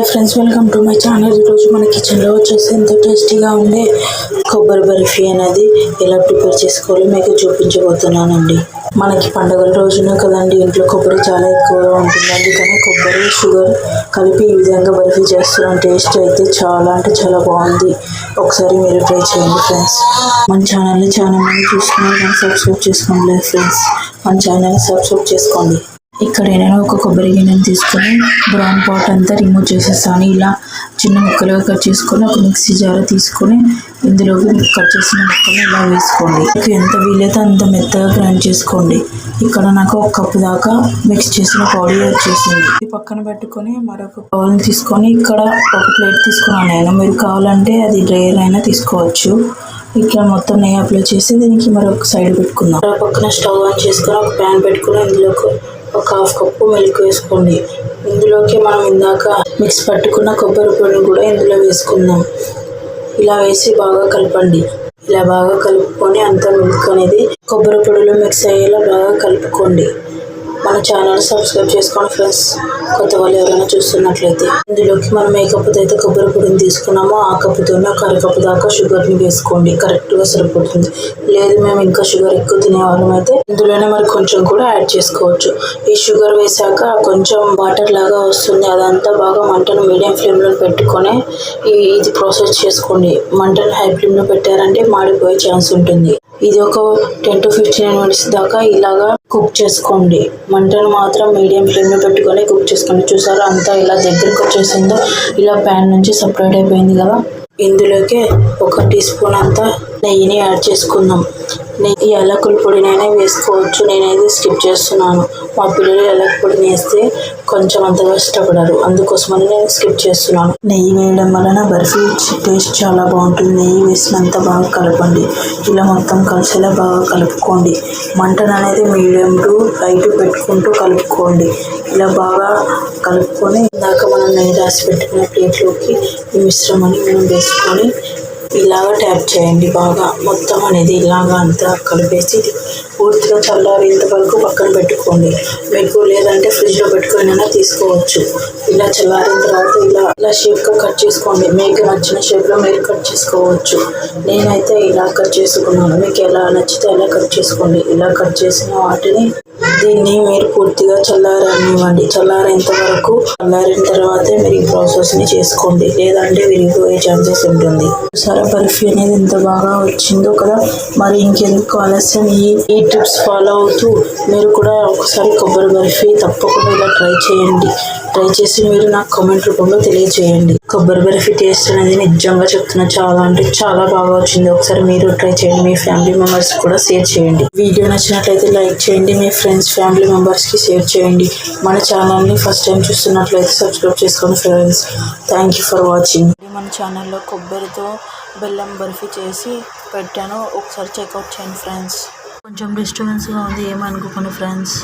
Hi friends, welcome to my channel. ఈరోజు మన కిచెన్లో వచ్చేసి ఎంతో టేస్టీగా ఉండే కొబ్బరి బర్ఫీ అనేది ఎలా ప్రిపేర్ చేసుకోవాలో మీకు చూపించబోతున్నానండి. మనకి పండుగల రోజున కదండి ఇంట్లో కొబ్బరి చాలా ఎక్కువగా ఉంటుంది. అందుకని కొబ్బరి షుగర్ కలిపి ఈ విధంగా బర్ఫీ చేస్తున్నాం. టేస్ట్ అయితే చాలా అంటే చాలా బాగుంది. ఒకసారి మీరు ట్రై చేయండి ఫ్రెండ్స్. మన ఛానల్ని చాలా మంది చూస్తున్నారు కానీ సబ్స్క్రైబ్ చేసుకోండి ఫ్రెండ్స్. మన ఛానల్ని సబ్స్క్రైబ్ చేసుకోండి. ఇక్కడ నేను ఒక కొబ్బరి గిన్నెని తీసుకొని బ్రౌన్ పాట్ అంతా రిమూవ్ చేసేస్తాను. ఇలా చిన్న ముక్కలుగా కట్ చేసుకొని ఒక మిక్సీ జార్ తీసుకొని ఇందులోకి కట్ చేసిన ముక్కలు ఇలా వేసుకోండి. మీకు ఎంత వీలైతే అంత మెత్తగా గ్రైండ్ చేసుకోండి. ఇక్కడ నాకు ఒక కప్పు దాకా మిక్స్ చేసిన పౌడర్ వచ్చేసింది. ఇది పక్కన పెట్టుకొని మరొక బౌల్ని తీసుకొని ఇక్కడ ఒక ప్లేట్ తీసుకున్నాను నేను. మీరు కావాలంటే అది డ్రైయర్ అయినా తీసుకోవచ్చు. ఇక్కడ మొత్తం నెయ్యి అప్లై చేసి దీనికి మరొక సైడ్ పెట్టుకుందాం. పక్కన స్టవ్ ఆన్ చేసుకొని ఒక ప్యాన్ పెట్టుకుని ఇందులోకి ఒక హాఫ్ కప్పు మిల్క్ వేసుకోండి. ఇందులోకి మనం ఇందాక మిక్స్ పట్టుకున్న కొబ్బరి పొడిని కూడా ఇందులో వేసుకుందాం. ఇలా వేసి బాగా కలపండి. ఇలా బాగా కలుపుకొని అంత మిల్క్ అనేది కొబ్బరి పొడిలో మిక్స్ అయ్యేలా బాగా కలుపుకోండి. మన ఛానల్ సబ్స్క్రైబ్ చేసుకోండి ఫ్రెండ్స్. కొత్త వాళ్ళు ఎవరైనా చూస్తున్నట్లయితే ఇందులోకి మనం ఏ కప్పుతో అయితే కొబ్బరి పొడిని తీసుకున్నామో ఆ కప్పుతోనే ఒక అరకప్పు దాకా షుగర్ని వేసుకోండి. కరెక్ట్గా సరిపోతుంది. లేదు మేము ఇంకా షుగర్ ఎక్కువ తినేవాళ్ళం అయితే ఇందులోనే మరి కొంచెం కూడా యాడ్ చేసుకోవచ్చు. ఈ షుగర్ వేసాక కొంచెం వాటర్ లాగా వస్తుంది. అదంతా బాగా మంటను మీడియం ఫ్లేమ్లో పెట్టుకొని ఇది ప్రాసెస్ చేసుకోండి. మంటను హై ఫ్లేమ్లో పెట్టారంటే మాడిపోయే ఛాన్స్ ఉంటుంది. ఇది ఒక 10 to 15 minutes దాకా ఇలాగా కుక్ చేసుకోండి. మంటను మాత్రం మీడియం ఫ్లేమ్లో పెట్టుకొని కుక్ చేసుకోండి. చూసారా అంతా ఇలా దగ్గరకు వచ్చేసిందో, ఇలా ప్యాన్ నుంచి సపరేట్ అయిపోయింది కదా. ఇందులోకి ఒక టీ స్పూన్ అంతా నెయ్యిని యాడ్ చేసుకుందాం. నెయ్యి యాలకుల పొడినైనా వేసుకోవచ్చు. నేనైతే స్కిప్ చేస్తున్నాను. మా పిల్లలు యాలకుల పొడిని వేస్తే కొంచెం అంతగా ఇష్టపడరు, అందుకోసమని నేను స్కిప్ చేస్తున్నాను. నెయ్యి వేయడం వలన బర్ఫీ టేస్ట్ చాలా బాగుంటుంది. నెయ్యి వేసినంత బాగా కలపండి. ఇలా మొత్తం కలిసేలా బాగా కలుపుకోండి. మంటను అనేది మీడియం టు హై టు పెట్టుకుంటూ కలుపుకోండి. ఇలా బాగా కలుపుకొని ఇందాక మనం నెయ్యి రాసి పెట్టుకున్న ప్లేట్లోకి ఈ మిశ్రమాన్ని మనం వేసుకొని ఇలాగా ట్యాప్ చేయండి. బాగా మొత్తం అనేది ఇలాగా అంతా కలిపేసి పూర్తిగా చల్లారేంత వరకు పక్కన పెట్టుకోండి. మీకు లేదంటే ఫ్రిడ్జ్లో పెట్టుకొని తీసుకోవచ్చు. ఇలా చల్లారిన తర్వాత ఇలా షేప్గా కట్ చేసుకోండి. మీకు నచ్చిన షేప్లో మీరు కట్ చేసుకోవచ్చు. నేనైతే ఇలా కట్ చేసుకున్నాను. మీకు ఎలా నచ్చితే అలా కట్ చేసుకోండి. ఇలా కట్ చేసిన వాటిని దీన్ని మీరు పూర్తిగా చల్లారనివ్వండి. చల్లారేంత వరకు చల్లారిన తర్వాతే మీరు ఈ ప్రాసెస్ని చేసుకోండి. లేదంటే విరిగిపోయే ఛాన్సెస్ ఉంటుంది. సరే బర్ఫీ అనేది ఎంత బాగా వచ్చిందో కదా. మరి ఇంకెందుకు ఆలస్యం, ఈ టిప్స్ ఫాలో అవుతూ మీరు కూడా ఒకసారి కొబ్బరి బర్ఫీ తప్పకుండా ఇలా ట్రై చేయండి. ట్రై చేసి మీరు నాకు కామెంట్ రూపంలో తెలియజేయండి. కొబ్బరి బర్ఫీ టేస్ట్ అనేది నిజంగా చెప్తున్నా చాలా అంటే చాలా బాగా వచ్చింది. ఒకసారి మీరు ట్రై చేయండి. మీ ఫ్యామిలీ మెంబర్స్ కూడా షేర్ చేయండి. వీడియో నచ్చినట్లయితే లైక్ చేయండి. మీ ఫ్రెండ్స్ ఫ్యామిలీ మెంబర్స్కి షేర్ చేయండి. మన ఛానల్ని ఫస్ట్ టైం చూస్తున్నట్లయితే సబ్స్క్రైబ్ చేసుకోండి friends. Thank you for watching. మన ఛానల్లో కొబ్బరితో బెల్లం బర్ఫీ చేసి పెట్టాను. ఒకసారి చెక్అవుట్ చేయండి ఫ్రెండ్స్. కొంచెం డిస్టర్బెన్స్గా ఉంది, ఏమనుకోకండి ఫ్రెండ్స్.